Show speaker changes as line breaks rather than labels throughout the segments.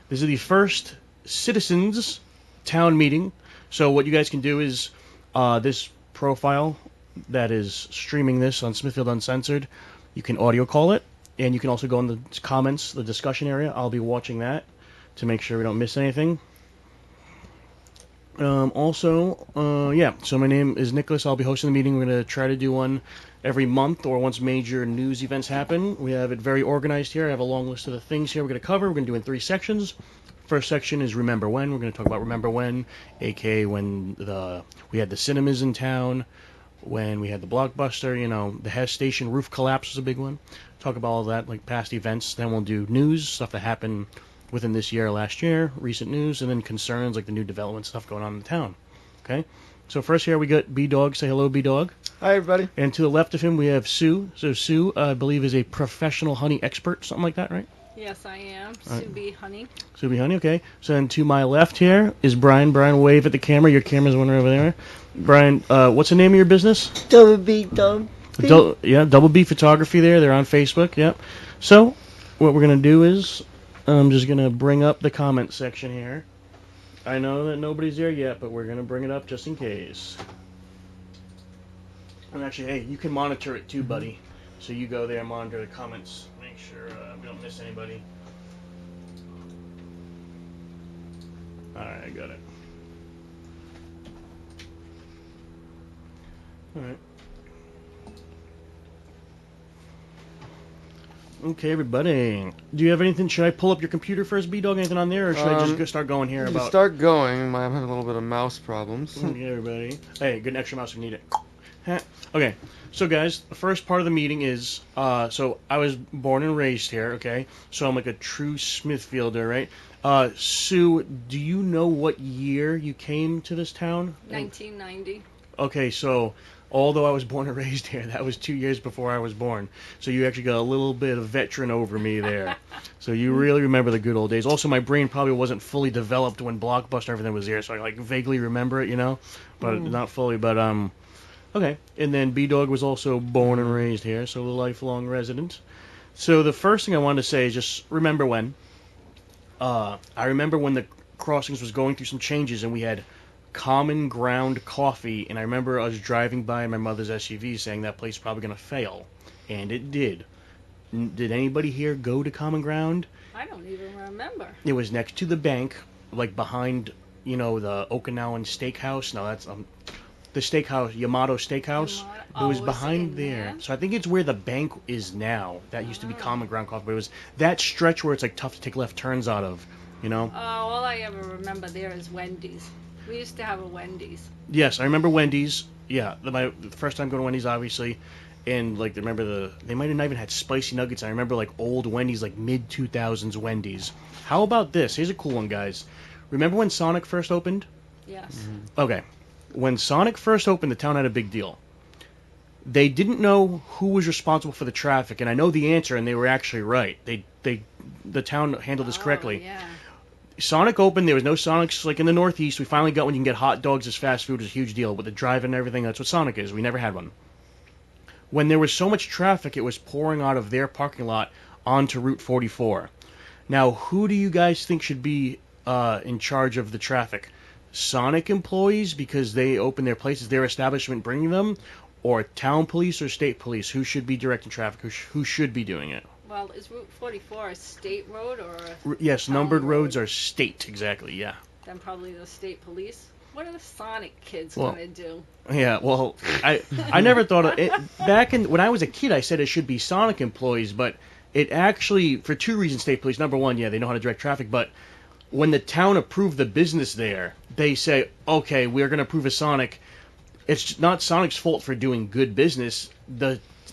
This is the first citizens town meeting. So what you guys can do is this profile that is streaming this on Smithfield Uncensored, you can audio call it, and you can also go in the comments, the discussion area. I'll be watching that to make sure we don't miss anything. Yeah, so my name is Nicholas. I'll be hosting the meeting. We're going to try to do one every month or once major news events happen. We have it very organized here. I have a long list of the things here we're going to cover. We're going to do in 3 sections. First section is Remember When. We're going to talk about Remember When, aka when we had the cinemas in town, when we had the Blockbuster, the Hess Station roof collapse was a big one. Talk about all that, like past events. Then we'll do news, stuff that happened within this year, last year, recent news, and then concerns like the new development stuff going on in the town. Okay? So first here we got B-Dog. Say hello, B-Dog.
Hi, everybody.
And to the left of him we have Sue. So Sue, I believe, is a professional honey expert, something like that, right?
Yes, I am. Sue B. Honey.
Sue B. Honey, okay. So then to my left here is Brian. Brian, wave at the camera. Your camera's one right over there. Brian, what's the name of your business?
Double B, Double B.
Double B Photography there. They're on Facebook, yep. So what we're going to do is I'm just going to bring up the comment section here. I know that nobody's there yet, but we're going to bring it up just in case. And actually, hey, you can monitor it too, buddy. So you go there and monitor the comments. Make sure we don't miss anybody. Alright, I got it. Alright. Okay, everybody. Do you have anything? Should I pull up your computer first, B-Dog? Anything on there, or should I just go start going here about...
Start going. I'm having a little bit of mouse problems.
Okay, everybody. Hey, get an extra mouse if you need it. Okay, so guys, the first part of the meeting is, so I was born and raised here, okay? So I'm like a true Smithfielder, right? Sue, do you know what year you came to this town?
1990.
Okay, so although I was born and raised here, that was 2 years before I was born. So you actually got a little bit of veteran over me there. So you really remember the good old days. Also, my brain probably wasn't fully developed when Blockbuster and everything was there, so I like vaguely remember it, but not fully. But okay. And then B-Dog was also born and raised here, so a lifelong resident. So the first thing I wanted to say is just remember when. I remember when the Crossings was going through some changes, and we had Common Ground Coffee, and I remember us driving by my mother's SUV saying that place is probably going to fail, and it did. Did anybody here go to Common Ground?
I don't even remember.
It was next to the bank, like behind, the Okinawan Steakhouse. No, that's the steakhouse, Yamato Steakhouse. It was behind there. So I think it's where the bank is now. That used to be Common Ground Coffee, but it was that stretch where it's like tough to take left turns out of,
Oh, all I ever remember there is Wendy's. We used to have a Wendy's.
Yes, I remember Wendy's. Yeah, the first time going to Wendy's, obviously. And, like, remember they might have not even had spicy nuggets. I remember, like, old Wendy's, like, mid-2000s Wendy's. How about this? Here's a cool one, guys. Remember when Sonic first opened?
Yes.
Mm-hmm. Okay. When Sonic first opened, the town had a big deal. They didn't know who was responsible for the traffic, and I know the answer, and they were actually right. The town handled this correctly.
Yeah.
Sonic opened, there was no Sonics like in the Northeast. We finally got one you can get hot dogs as fast food. It was a huge deal. With the drive-in and everything, that's what Sonic is. We never had one. When there was so much traffic, it was pouring out of their parking lot onto Route 44. Now, who do you guys think should be in charge of the traffic? Sonic employees, because they open their places, their establishment bringing them? Or town police or state police? Who should be directing traffic? Who should be doing it?
Well, is Route 44 a state road or
Yes, numbered roads are state, exactly, yeah.
Then probably the state police. What are the Sonic kids going to do?
Yeah, well, I never thought of it. Back when I was a kid, I said it should be Sonic employees, but it actually, for 2 reasons, state police. Number one, yeah, they know how to direct traffic, but when the town approved the business there, they say, okay, we're going to approve a Sonic. It's not Sonic's fault for doing good business.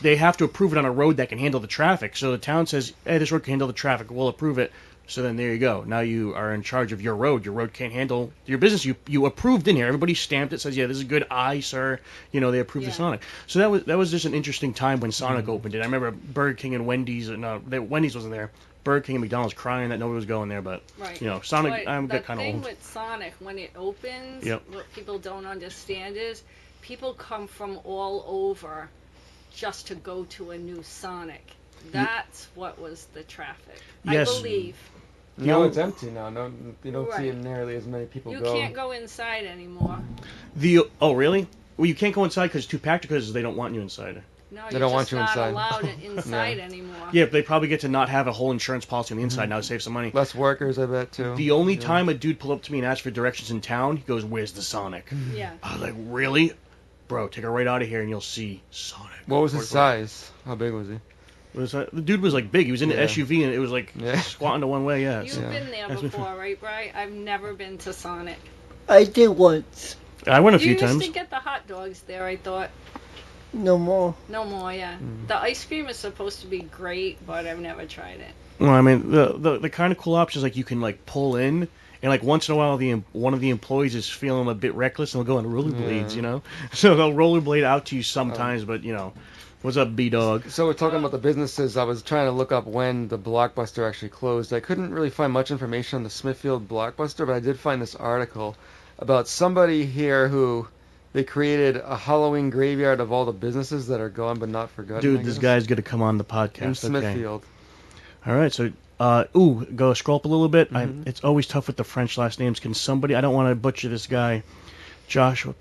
They have to approve it on a road that can handle the traffic. So the town says, hey, this road can handle the traffic. We'll approve it. So then there you go. Now you are in charge of your road. Your road can't handle your business. You approved in here. Everybody stamped it, says, yeah, this is good. Aye, sir. They approved the Sonic. So that was just an interesting time when Sonic opened it. I remember Burger King and Wendy's. No, Wendy's wasn't there. Burger King and McDonald's crying that nobody was going there. But, Sonic, I'm got kind of old.
The thing with Sonic, when it opens, what people don't understand is people come from all over just to go to a new Sonic. That's what was the traffic.
Yes.
I believe.
No, it's empty now. No, you don't see
Right.
nearly as many people
You
go.
can't go inside anymore.
Oh, really? Well, you can't go inside because it's too packed because they don't want you inside.
No,
They
you're
don't
just
want you
not
inside.
allowed inside anymore.
Yeah, but they probably get to not have a whole insurance policy on the inside now to save some money.
Less workers, I bet, too.
The only time a dude pulled up to me and asked for directions in town, he goes, "Where's the Sonic?"
Yeah.
I was like, "Really? Bro, take her right out of here and you'll see Sonic."
What was his size? How big was he?
The dude was like big. He was in the
Yeah.
SUV and it was like
Yeah.
squatting to one way. Yeah.
You've been there before, right, Bri? I've never been to Sonic.
I did once.
I went a
You
few
used
times.
to get the hot dogs there, I thought.
No more.
No more, yeah. The ice cream is supposed to be great, but I've never tried it.
Well, I mean, the kind of cool options like you can like pull in, and like once in a while one of the employees is feeling a bit reckless and they'll go on rollerblades,
Yeah.
you know. So they'll rollerblade out to you sometimes, but you know, what's up, B Dog?
So we're talking about the businesses. I was trying to look up when the Blockbuster actually closed. I couldn't really find much information on the Smithfield Blockbuster, but I did find this article about somebody here who they created a Halloween graveyard of all the businesses that are gone but not forgotten.
Dude,
I
this
guess.
guy's gonna come on the podcast.
in
Okay.
Smithfield.
All right, so go scroll up a little bit. It's always tough with the French last names. Can somebody? I don't want to butcher this guy. Joshua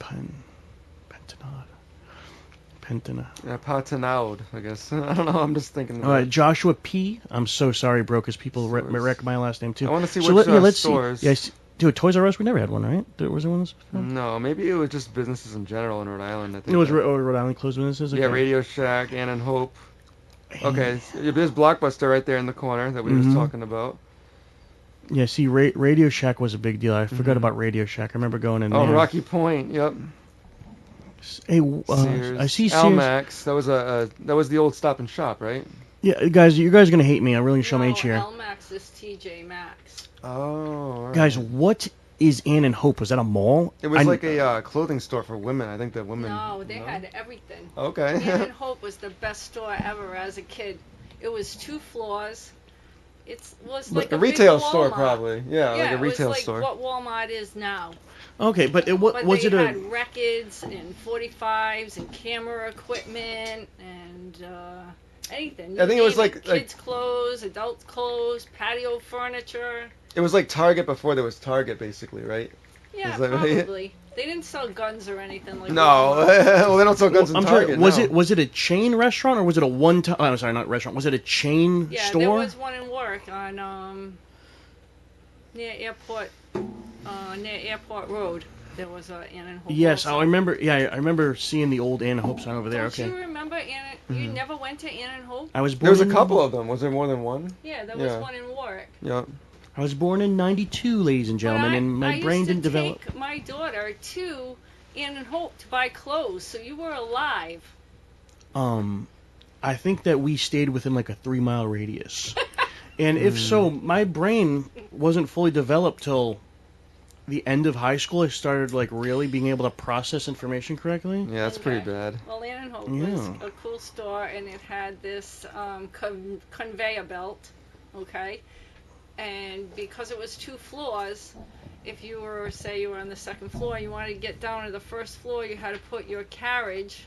Pentina.
Yeah, Patanaud, I guess. I don't know. I'm just thinking.
All right, Joshua P. I'm so sorry, bro, because people wreck my last name too.
I want to see
So
which
let's
stores.
see. Yes, dude, Toys R Us. We never had one, right? Was there one?
No, maybe it was just businesses in general in Rhode Island. I think
It was
that-
Rhode Island closed businesses.
Yeah,
Okay.
Radio Shack, Ann and Hope. Okay, there's Blockbuster right there in the corner that we were just talking about.
Yeah, see, Radio Shack was a big deal. I forgot about Radio Shack. I remember going in
Oh,
there.
Rocky Point. Yep.
Hey,
Sears.
I see Sears.
Almax. That was the old Stop and Shop, right?
Yeah, guys, you guys are gonna hate me. I'm really gonna show my
No,
age here.
L-Max is TJ Maxx.
Oh. all right.
Guys, what is Ann and Hope? Was that a mall?
It was like a clothing store for women. I think that women.
No, they had everything.
Okay.
Ann and Hope was the best store ever as a kid. It was 2 floors. It was like
a
big
retail store,
Walmart.
probably. Yeah, like a retail
it was like
store.
what Walmart is now.
Okay, but
But
was
they
it a?
had records and 45s and camera equipment and anything.
I think it was
name
like-
kids' clothes, adult clothes, patio furniture.
It was like Target before there was Target, basically, right?
Yeah,
Is that right?
probably. They didn't sell guns or anything like
No,
Walmart.
well they don't sell guns in
I'm
Target.
sorry. Was
no.
it a chain restaurant or was it a one time? I'm sorry, not restaurant. Was it a chain
Yeah,
store?
there was one in work on near Airport Road. There was a Ann and Hope.
Yes,
also.
I remember. Yeah, I remember seeing the old Ann and Hope sign over there.
Don't
Okay.
you remember Ann? You never went to Ann and Hope?
I was born.
There was a
in-
couple of them. Was there more than one?
Yeah, there was
Yeah.
one in Warwick.
Yep.
I was born in '92, ladies and gentlemen,
But
and my brain didn't
I used to
develop.
take my daughter to Ann and Hope to buy clothes, so you were alive.
I think that we stayed within like a 3-mile radius, and if so, my brain wasn't fully developed till the end of high school. I started like really being able to process information correctly.
Yeah, that's pretty
Okay.
bad.
Well, Ann and Hope
Yeah.
was a cool store, and it had this conveyor belt, okay? And because it was 2 floors, if you were, say you were on the 2nd floor, you wanted to get down to the 1st floor, you had to put your carriage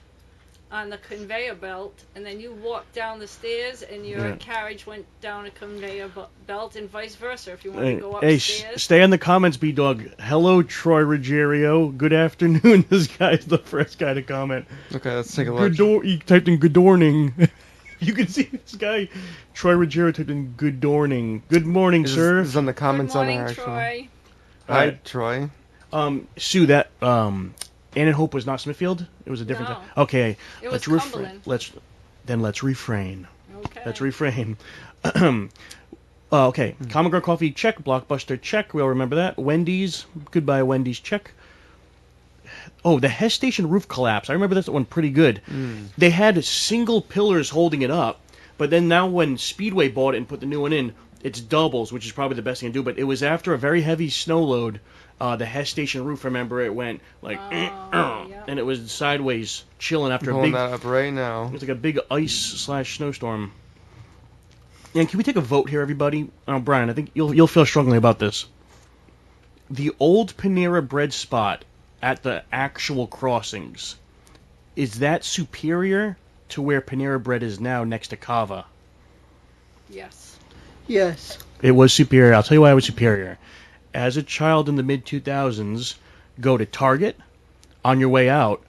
on the conveyor belt, and then you walked down the stairs, and your
Yeah.
carriage went down a conveyor belt, and vice versa if you wanted to go
Hey,
upstairs.
stay in the comments, B Dog. Hello, Troy Ruggiero. Good afternoon. This guy's the first guy to comment.
Okay, let's take a look.
He typed in good morning. You can see this guy, Troy Ruggiero, typed in good morning. Good morning,
This
sir.
is on the
Good
comments
morning,
on our actual.
Troy.
Hi,
Alright.
Troy.
Sue, that Ann and Hope was not Smithfield. It was a different.
No.
Time. Okay,
It was
let's
Cumberland.
Let's refrain.
Okay.
Let's refrain. Okay, Common Ground Coffee, check. Blockbuster, check. We all remember that. Wendy's, goodbye, Wendy's, check. Oh, the Hess Station roof collapse. I remember that one pretty good. They had single pillars holding it up, but then now when Speedway bought it and put the new one in, it's doubles, which is probably the best thing to do. But it was after a very heavy snow load. The Hess Station roof, remember, it went like,
yeah.
and it was sideways, chilling after a
Pulling
big.
that up right now.
It was like a big ice/snowstorm. And can we take a vote here, everybody? Brian, I think you'll feel strongly about this. The old Panera Bread spot at the actual crossings, is that superior to where Panera Bread is now next to Cava?
Yes.
Yes.
It was superior. I'll tell you why it was superior. As a child in the mid 2000s, go to Target on your way out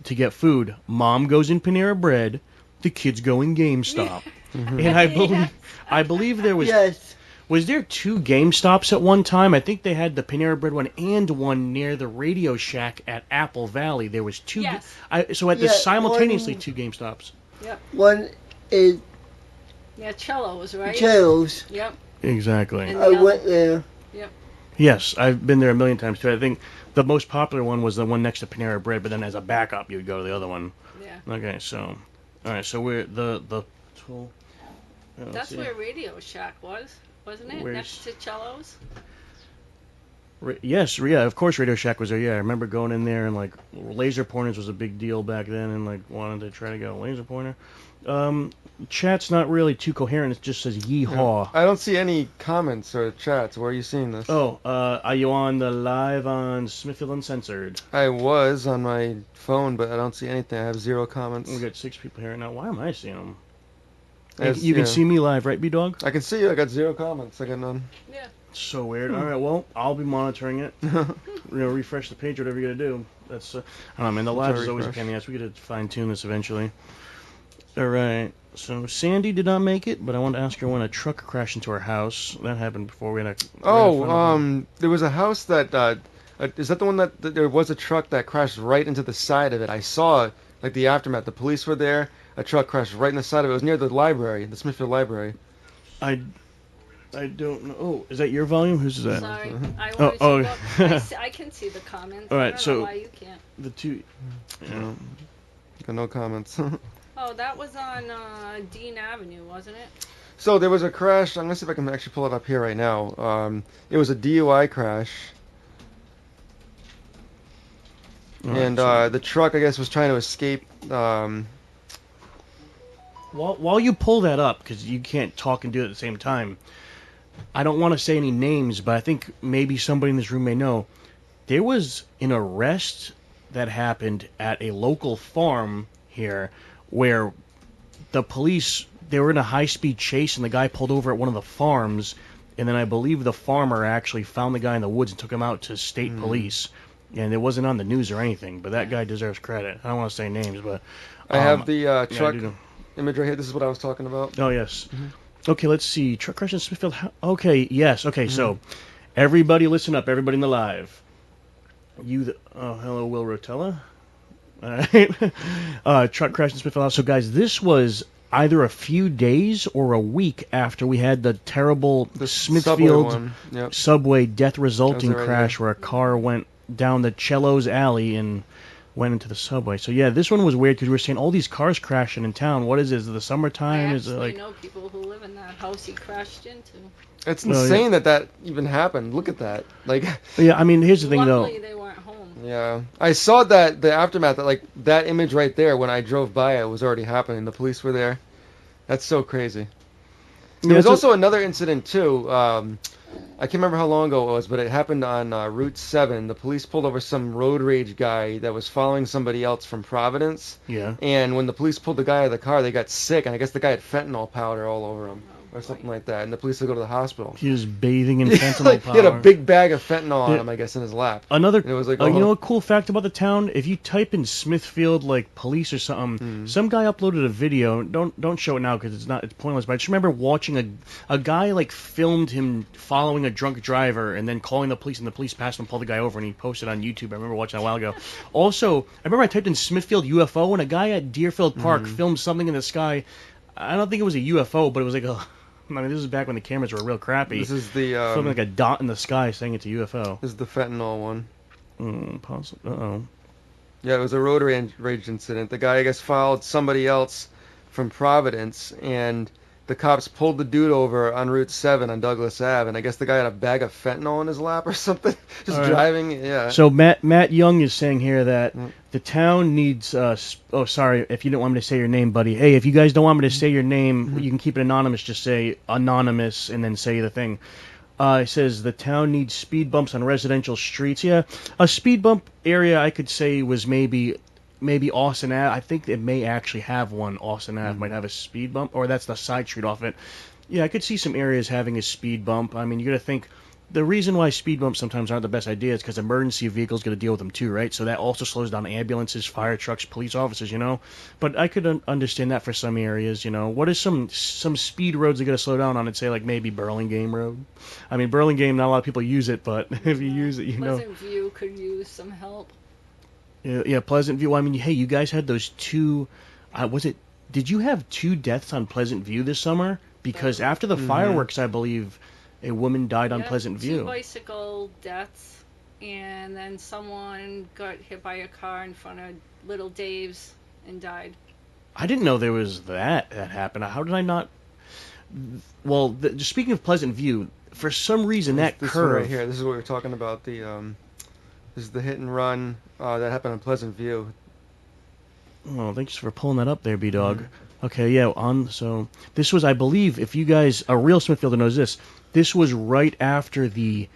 to get food. Mom goes in Panera Bread. The kids go in GameStop. And I believe there was
Yes.
Was there 2 GameStops at one time? I think they had the Panera Bread one and one near the Radio Shack at Apple Valley. There was 2.
Yes.
So at the
Yeah,
simultaneously
one-
2 GameStops.
Yep.
One is
Yeah, Cello's, right?
Chelos.
Yep.
Exactly.
And-
I went there.
Yes, I've been there a million times too. I think the most popular one was the one next to Panera Bread, but then as a backup, you would go to the other one.
Yeah.
Okay, so all right, so we're the tool.
That's where Radio Shack was, wasn't it?
Where's-
Next to Cello's?
Yes, yeah, of course Radio Shack was there. Yeah, I remember going in there and like laser pointers was a big deal back then, and like wanted to try to get a laser pointer. Chat's not really too coherent. It just says yeehaw.
I don't see any comments or chats. Where are you seeing this?
Oh, are you on the live on Smithfield Uncensored?
I was on my phone, but I don't see anything. I have 0 comments.
We got 6 people here now. Why am I seeing them?
As-
You can
yeah.
see me live, right, B-Dog?
I can see you. I got 0 comments. I got none.
Yeah.
So weird. All right, well, I'll be monitoring it. Refresh the page, whatever you gotta do. That's, I don't know, man. The live is always a
refresh.
pain in the ass. We gotta fine tune this eventually. All right. So Sandy did not make it, but I wanted to ask her when a truck crashed into her house. That happened before we had a.
There was a house that. Is that the one that there was a truck that crashed right into the side of it? I saw like the aftermath. The police were there. A truck crashed right in the side of it. It was near the library, the Smithfield Library.
I don't know. Oh, is that your volume? Whose is that?
Sorry. I
Oh,
wanted
oh.
to look. I can see the comments.
All right,
I don't
so-
know why you can't.
The 2. Yeah.
Got no comments.
Oh, that was on Dean Avenue, wasn't it?
So there was a crash. I'm gonna see if I can actually pull it up here right now. It was a DUI crash,
All right,
and
so-
the truck, I guess, was trying to escape.
While you pull that up, because you can't talk and do it at the same time, I don't want to say any names, but I think maybe somebody in this room may know. There was an arrest that happened at a local farm here where the police, they were in a high-speed chase and the guy pulled over at one of the farms, and then I believe the farmer actually found the guy in the woods and took him out to state police. And it wasn't on the news or anything, but that guy deserves credit. I don't want to say names, but...
I have the
yeah, I
truck
do know.
image right here. This is what I was talking about.
Oh, yes. Okay, let's see. Truck crash in Smithfield. Okay, yes. Okay, so everybody listen up. Everybody in the live. Oh, hello, Will Rotella. All right. Truck crash in Smithfield. So, guys, this was either a few days or a week after we had the terrible
The
Smithfield
subway one. Yep.
subway death resulting
That was it right
crash where a car went down the Cello's alley and went into the subway. So yeah, this one was weird because we were seeing all these cars crashing in town. What is it? Is it the summertime?
I
Is it
actually
like
know people who live in that house he crashed into.
It's
Oh, yeah.
insane that even happened. Look at that. Like,
yeah, I mean, here's the thing though.
Luckily, they weren't home.
yeah, I saw that the aftermath. That image right there when I drove by, it was already happening. The police were there. That's so crazy. There was also another incident too. I can't remember how long ago it was, but it happened on Route 7. The police pulled over some road rage guy that was following somebody else from Providence.
Yeah.
And when the police pulled the guy out of the car, they got sick, and I guess the guy had fentanyl powder all over him, or something like that. And the police had to go to the hospital.
He was bathing in fentanyl powder.
He had a big bag of fentanyl on
Yeah.
him, I guess, in his lap.
Another,
And it was like,
you
oh.
know, a cool fact about the town. If you type in Smithfield like police or something, some guy uploaded a video. Don't show it now because it's pointless. But I just remember watching a guy like filmed him following a drunk driver and then calling the police, and the police passed him and pulled the guy over, and he posted on YouTube. I remember watching that a while ago. Also, I remember I typed in Smithfield UFO, and a guy at Deerfield Park filmed something in the sky. I don't think it was a UFO, but it was like a. I mean, this is back when the cameras were real crappy.
This is the
Filming like a dot in the sky saying it's a UFO.
this is the fentanyl one.
Possible. Uh-oh.
Yeah, it was a road rage incident. The guy, I guess, followed somebody else from Providence, and the cops pulled the dude over on Route 7 on Douglas Ave, and I guess the guy had a bag of fentanyl in his lap or something, just
All right.
driving. Yeah.
So Matt Young is saying here that the town needs. Oh, sorry, if you don't want me to say your name, buddy. Hey, if you guys don't want me to say your name, you can keep it anonymous. Just say anonymous and then say the thing. It says the town needs speed bumps on residential streets. Yeah, a speed bump area I could say was maybe Austin Ave. I think it may actually have one. Austin Ave might have a speed bump, or that's the side street off it. Yeah, I could see some areas having a speed bump. I mean, you got to think the reason why speed bumps sometimes aren't the best idea is because emergency vehicles got to deal with them too, right? So that also slows down ambulances, fire trucks, police officers, you know. But I could understand that for some areas, you know. What is some speed roads that got to slow down on? I'd say like maybe Burlingame Road. I mean, Burlingame, not a lot of people use it, but if you use it, you know.
Pleasant View could use some help.
Yeah, Pleasant View. Well, I mean, hey, you guys had those two. Was it? Did you have 2 deaths on Pleasant View this summer? Because after the fireworks, I believe a woman died on Pleasant View.
2 bicycle deaths, and then someone got hit by a car in front of Little Dave's and died.
I didn't know there was that happened. How did I not? Well, just speaking of Pleasant View, for some reason that
this
curve
one right here. This is what we were talking about. This is the hit and run that happened on Pleasant View.
Oh, thanks for pulling that up there, B-Dog. Okay, yeah, so this was, I believe, if you guys, a real Smithfielder knows this was right after the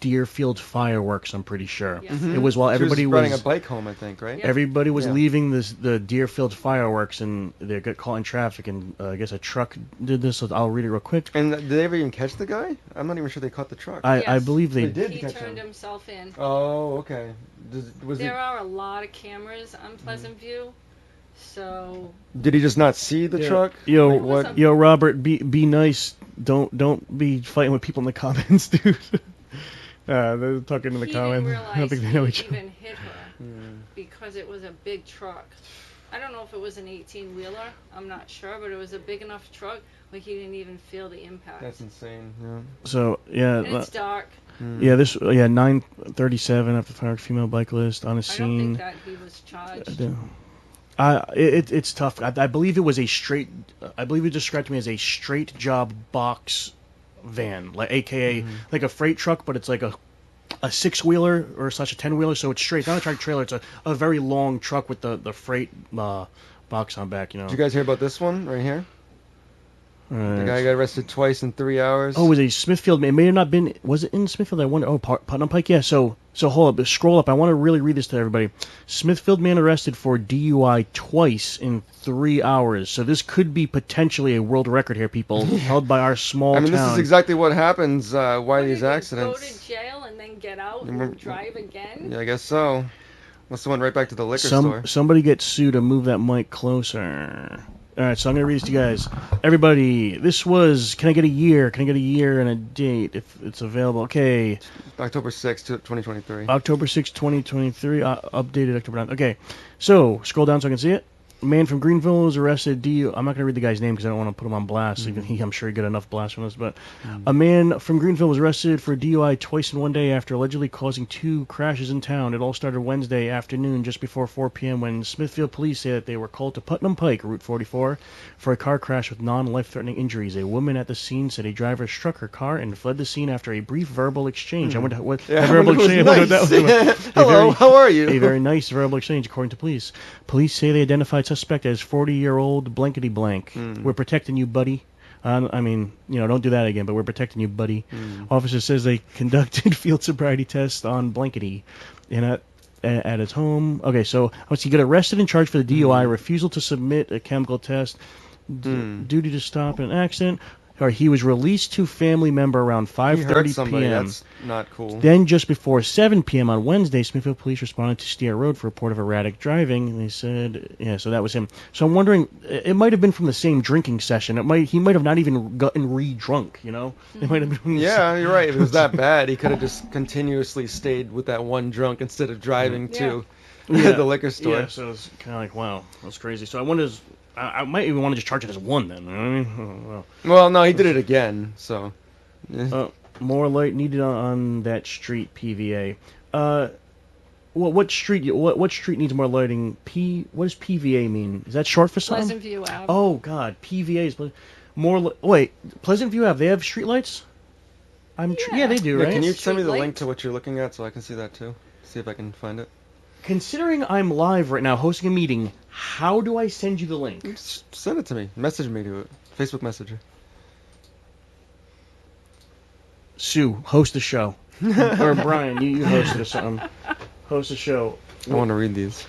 Deerfield fireworks, I'm pretty sure.
Yes. Mm-hmm.
It was while everybody
was riding a bike home, I think, right?
Yeah.
Everybody was leaving the Deerfield fireworks, and they got caught in traffic, and I guess a truck did this, so I'll read it real quick.
And did they ever even catch the guy? I'm not even sure they caught the truck.
I believe they
did
He
catch
turned
him.
himself in.
Oh, okay.
There are a lot of cameras on Pleasant View, so
Did he just not see the truck?
Yo, Robert, be nice. Don't be fighting with people in the comments, dude. They're talking in the
he
comments.
didn't
I don't think they know each other.
even hit her because it was a big truck. I don't know if it was an 18-wheeler. I'm not sure, but it was a big enough truck where he didn't even feel the impact.
That's insane. Yeah.
So yeah,
And it's dark.
yeah. 9:37 after fired female bicyclist on a
I don't
scene.
think that he was charged.
It's tough. I believe it was a straight. I believe it described to me as a straight job box van, like AKA like a freight truck, but it's like a 6-wheeler or such a 10-wheeler, so it's straight. It's not a tractor trailer. It's a very long truck with the freight box on back. You know.
Did you guys hear about this one right here?
Right.
The guy got arrested twice in 3 hours.
Oh, it was a Smithfield. It may have not been. Was it in Smithfield? I wonder. Oh, Putnam Pike. Yeah. So hold up. Scroll up. I want to really read this to everybody. Smithfield man arrested for DUI twice in 3 hours. So this could be potentially a world record here, people, held by our small town.
this is exactly what happens. Why these
Go
accidents?
to jail and then get out and drive again?
Yeah, I guess so. Must have went right back to the liquor store.
Somebody gets sued to move that mic closer. All right, so I'm going to read this to you guys. Everybody, this was, can I get a year? Can I get a year and a date if it's available? Okay.
October 6th, 2023.
October 6th, 2023. Updated October 9th. Okay, so scroll down so I can see it. A man from Greenville was arrested. I'm not going to read the guy's name because I don't want to put him on blast. I'm sure he got enough blast from us. But a man from Greenville was arrested for DUI twice in one day after allegedly causing 2 crashes in town. It all started Wednesday afternoon just before 4 p.m. when Smithfield police say that they were called to Putnam Pike, Route 44, for a car crash with non-life-threatening injuries. A woman at the scene said a driver struck her car and fled the scene after a brief verbal exchange. I wonder what verbal exchange.
Nice. Hello, how are you?
A very nice verbal exchange, according to police. Police say they identified suspect as 40-year-old blankety blank. We're protecting you, buddy. I mean, don't do that again, but we're protecting you, buddy. Officer says they conducted field sobriety tests on blankety and at his home. Okay, so he got arrested and charged for the DUI, refusal to submit a chemical test, duty to stop an accident. Or he was released to family member around 5:30 p.m.
That's not cool.
Then just before 7 p.m. on Wednesday, Smithfield police responded to Steer Road for a report of erratic driving, and they said, so that was him. So I'm wondering, it might have been from the same drinking session. He might have not even gotten re-drunk, It might have been.
Yeah, you're right. If it was that bad, he could have just continuously stayed with that one drunk instead of driving to the liquor store.
Yeah, so it's kind of like, wow, that's crazy. So I wonder, I might even want to just charge it as 1 then. You know what I mean?
Well, no, he did it again, so.
More light needed on that street, PVA. What street needs more lighting? What does PVA mean? Is that short for something?
Pleasant View Ave.
Oh God, PVA is more. Wait, Pleasant View Ave. They have street lights? Yeah, they do,
Yeah,
right?
can you send me the
Street
link
light?
to what you're looking at so I can see that too? See if I can find it.
Considering I'm live right now hosting a meeting, how do I send you the link?
Just send it to me. Message me to it. Facebook Messenger.
Sue, host the show. Or Brian, you host it or something. Host the show.
I want to read these.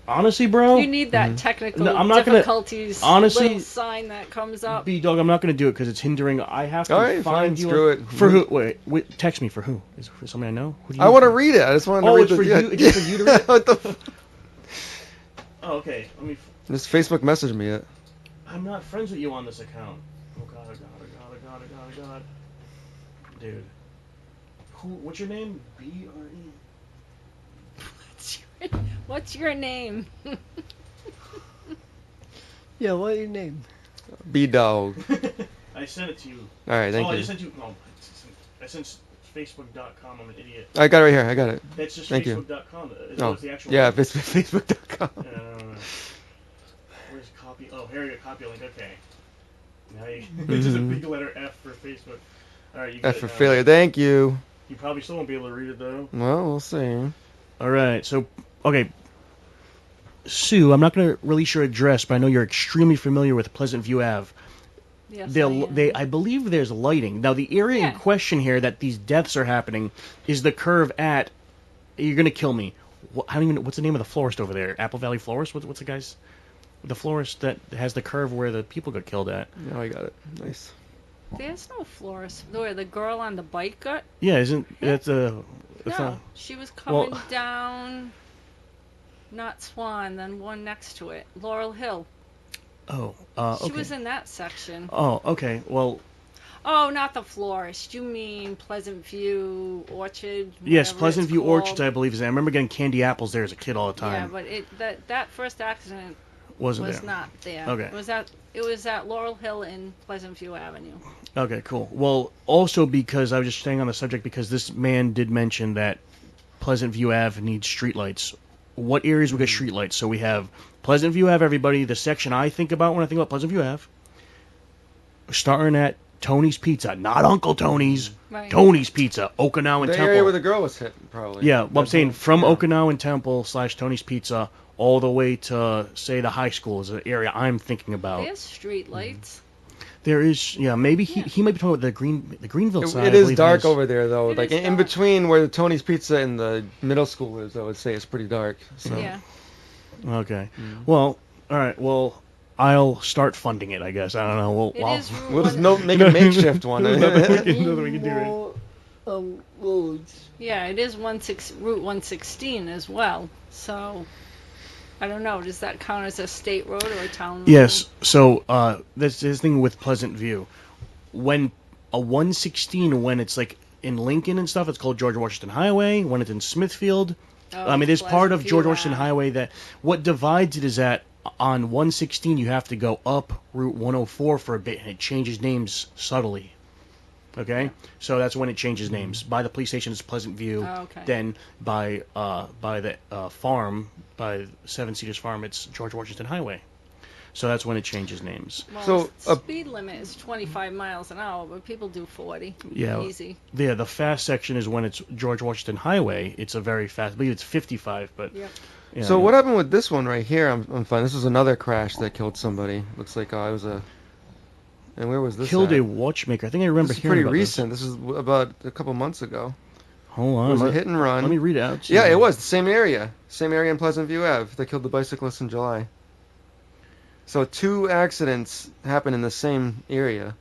Honestly, bro.
You need that technical
No, I'm not gonna-
difficulties
honestly,
little sign that comes up.
B-Dog, I'm not going to do it because it's hindering. I have to
All right,
find
fine,
you.
screw it.
For who? Wait, text me for who? Is it for somebody I know? Who do you
I
need
want to
for?
read it. I just wanted to
Oh,
read
it's
the,
for you. It's for you to read.
What the
Oh, okay. Let me.
Just Facebook messaged me it.
I'm not friends with you on this account. Oh god, oh god, oh god, oh god, oh god, oh god. Dude. Who? What's your name? B-R-E.
What's your name?
Yeah, what's your name?
B-Dog.
I sent it to you.
All right, thank
I
you.
just sent you. No, I sent Facebook.com. I'm an idiot.
I got it right here. I got it.
That's just
Thank you.
Facebook.com.
Oh,
It's the actual.
yeah,
link.
Facebook.com.
Where's copy? Oh, here you go. Copy link. Okay. Now you. It's just a big letter F for Facebook. All right, you got
F
it
for
now.
failure. Thank you.
You probably still won't be able to read it though.
Well, we'll see.
All right. So, okay. Sue, I'm not going to release your address, but I know you're extremely familiar with Pleasant View Ave.
Yes, I am.
I believe there's lighting. Now, the area in
Yeah.
question here that these deaths are happening is the curve at. You're going to kill me. I don't even know. What's the name of the florist over there? Apple Valley Florist? What's the guy's. The florist that has the curve where the people got killed at.
Now I got it. Nice.
There's no florist. Where the girl on the bike got?
Yeah, isn't. That's
No,
not.
she was coming
Well-
down. Not Swan, then one next to it, Laurel Hill.
Oh,
She
okay.
was in that section.
Oh, okay. Well,
Oh, not the florist. You mean Pleasant View Orchard?
yes,
whatever
Pleasant
it's
View
called.
Orchards, I believe, is there. I remember getting candy apples there as a kid all the
Yeah,
time.
but that first accident
Wasn't
was
there?
not there.
Okay.
It was at Laurel Hill and Pleasant View Avenue.
Okay, cool. Well, also because I was just staying on the subject because this man did mention that Pleasant View Ave needs streetlights. What areas will get streetlights? So we have Pleasant View Ave, everybody. The section I think about when I think about Pleasant View Ave, starting at Tony's Pizza, not Uncle Tony's,
Right.
Tony's Pizza, Okinawan
The
Temple.
area where the girl was hit, probably.
Yeah, well, I'm saying from
yeah.
Okinawan Temple / Tony's Pizza all the way to, say, the high school is an area I'm thinking about.
There's street lights.
There is, yeah, maybe
Yeah.
he might be talking about the Greenville side.
It
I
is
believe,
dark
has-
over there, though.
It
Like
is
in
dark.
between where the Tony's Pizza and the middle school is, I would say it's pretty dark. So.
Yeah.
Okay. Well, all right. Well, I'll start funding it. I guess. I don't know.
It is
We'll just
Route
make a makeshift one.
Nothing we can do. Right?
More, roads.
Yeah, it is Route 116 as well. So, I don't know. Does that count as a state road or a town road?
Yes. So this thing with Pleasant View, when a 116, when it's like in Lincoln and stuff, it's called George Washington Highway. When it's in Smithfield,
Oh,
it is part of
Pleasant
George
View
Washington
Ave.
Highway. That what divides it is that on 116 you have to go up Route 104 for a bit, and it changes names subtly. Okay, so that's when it changes names. By the police station, it's Pleasant View.
Oh, okay.
Then by the farm, by Seven Cedars Farm, it's George Washington Highway. So that's when it changes names.
Well,
So,
the speed limit is 25 miles an hour, but people do 40.
Yeah.
Easy.
Yeah, the fast section is when it's George Washington Highway. It's a very fast. I believe it's 55, but.
Yep.
Yeah,
So
yeah.
what happened with this one right here? I'm fine. This was another crash that killed somebody. Looks like it was a. And where was this?
Killed
at?
a watchmaker. I think I remember
This is
hearing
pretty
about
recent. This is about a couple months ago.
This. Hold
It
on.
was a hit and run.
Let me read it out.
Yeah, it was the same area in Pleasant View Ave. They killed the bicyclist in July. So 2 accidents happened in the same area.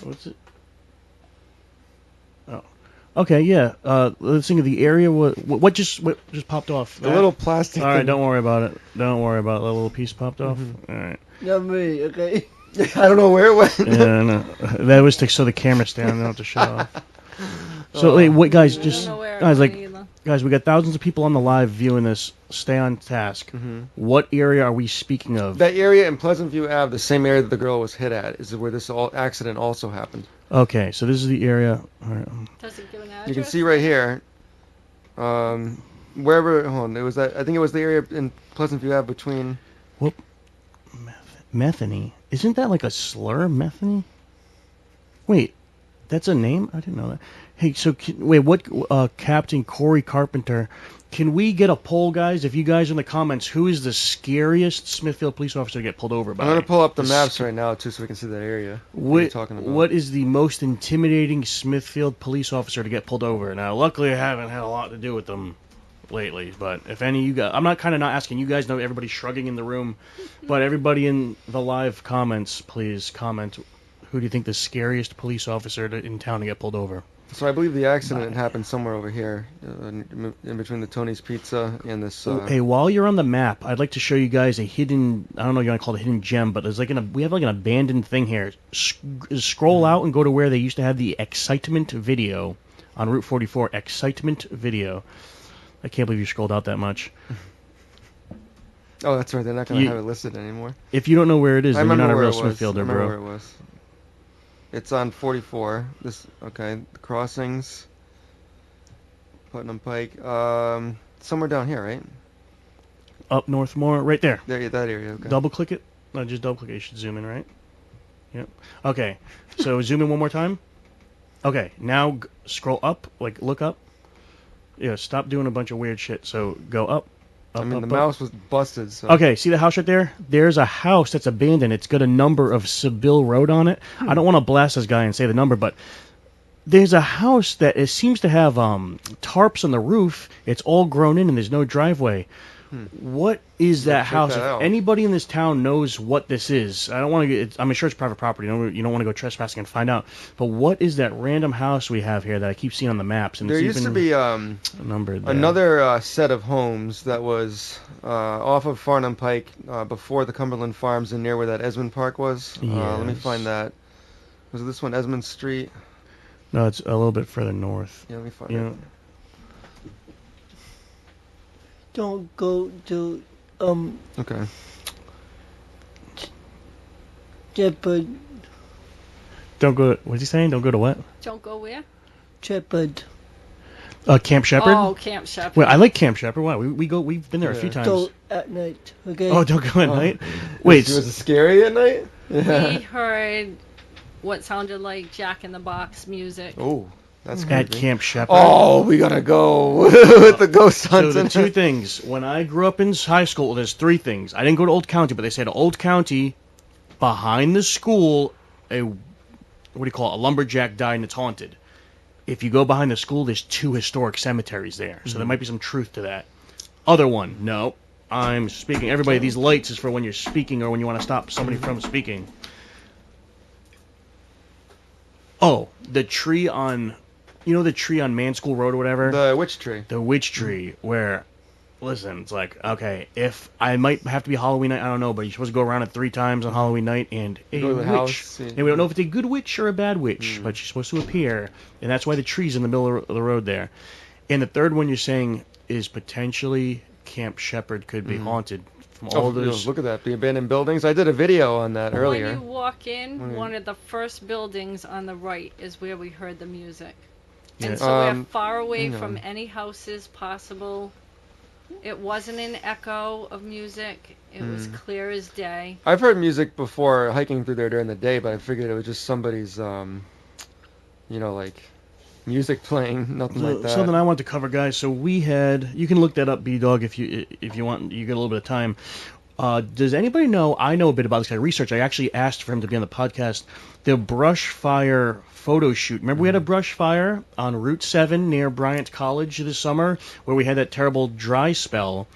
What's it? Oh. Okay, yeah. Let's think of the area. What just popped off?
The little plastic.
All right,
thing.
don't worry about it. Don't worry about it. The little piece popped off.
Mm-hmm.
All right.
Not me, okay?
I don't know where it went.
Yeah, no. That was so the camera stand. They don't have to show off. So wait, guys,
I
just
don't know where it
guys,
went
like,
either.
guys, we got thousands of people on the live viewing this. Stay on task. What area are we speaking of?
That area in Pleasant View Ave, the same area that the girl was hit at, is where this accident also happened.
Okay, so this is the area. All right.
Does it give an address?
You can see right here, wherever. Hold on, it was that. I think it was the area in Pleasant View Ave between.
Methany. Isn't that like a slur, Methany? Wait, that's a name? I didn't know that. Hey, so Captain Corey Carpenter, can we get a poll, guys? If you guys in the comments, who is the scariest Smithfield police officer to get pulled over by?
I'm gonna pull up the
The
maps
sc-
right now too, so we can see that area. What you're talking about?
What is the most intimidating Smithfield police officer to get pulled over? Now, luckily, I haven't had a lot to do with them. lately. But if any of you guys, I'm not asking you guys. Know everybody's shrugging in the room, but everybody in the live comments, please comment. Who do you think the scariest police officer in town to get pulled over?
So I believe the accident happened somewhere over here, in between the Tony's Pizza and this.
Hey, while you're on the map, I'd like to show you guys a hidden. I don't know if you want to call it a hidden gem, but there's we have like an abandoned thing here. Scroll out and go to where they used to have the excitement video on Route 44. Excitement video. I can't believe you scrolled out that much.
Oh, that's right. They're not going to have it listed anymore.
If you don't know where it is, then you're not a real Smithfielder,
bro. I remember
bro.
where it was. It's on 44. Okay. The crossings. Putnam Pike. Somewhere down here, right?
Up north more, right there.
There, that area. Okay.
Double click it. No, just double click it. You should zoom in, right? Yep. Okay. So zoom in one more time. Okay. Now scroll up. Like look up. Yeah. Stop doing a bunch of weird shit. So go up.
The mouse was busted. So.
Okay, see the house right there? There's a house that's abandoned. It's got a number of Sibyl Road on it. I don't want to blast this guy and say the number, but there's a house that it seems to have tarps on the roof. It's all grown in and there's no driveway. What is that house? If anybody in this town knows what this is, I don't want to get. I'm sure it's private property. You don't want to go trespassing and find out. But what is that random house we have here that I keep seeing on the maps? And
there used to be another set of homes that was off of Farnham Pike before the Cumberland Farms and near where that Esmond Park was.
Yes.
Let me find that. Was it this one, Esmond Street?
No, it's a little bit further north.
Yeah, let me find it.
Don't go to
Okay.
Shepard.
Don't go. What's he saying? Don't go to what?
Don't go where?
Shepard.
Camp Shepard.
Oh, Camp Shepard.
Wait, I like Camp Shepard. Why? We go. We've been there a few times.
Don't at night. Okay.
Oh, don't go at night. Wait,
Was it scary at night?
We heard what sounded like Jack in the Box music.
Oh, that's
at
creepy.
Camp Shepard.
Oh, we gotta go with the ghost hunting.
So the two things. When I grew up in high school, there's three things. I didn't go to Old County, but they said Old County, behind the school, what do you call it? A lumberjack died and it's haunted. If you go behind the school, there's two historic cemeteries there. So there might be some truth to that. Other one, no. I'm speaking. Everybody, these lights is for when you're speaking or when you want to stop somebody from speaking. Oh, the tree on... You know the tree on Man School Road or whatever?
The witch tree.
The witch tree, where, listen, it's like, okay, if I might have to be Halloween night, I don't know, but you're supposed to go around it 3 times on Halloween night, and a
Go to the
witch.
house,
And we don't know if it's a good witch or a bad witch, but she's supposed to appear, and that's why the tree's in the middle of the road there. And the third one you're saying is potentially Camp Shepard could be haunted. From all those...
Look at that, the abandoned buildings. I did a video on that earlier.
When you walk in, one of the first buildings on the right is where we heard the music. And so we're far away from any houses possible. It wasn't an echo of music. It was clear as day.
I've heard music before hiking through there during the day, but I figured it was just somebody's, like music playing, nothing like that.
Something I want to cover, guys. So we had, you can look that up, B-Dog, if you want. You get a little bit of time. Does anybody know? I know a bit about this kind of research. I actually asked for him to be on the podcast. The brush fire photo shoot. Remember we had a brush fire on Route 7 near Bryant College this summer where we had that terrible dry spell.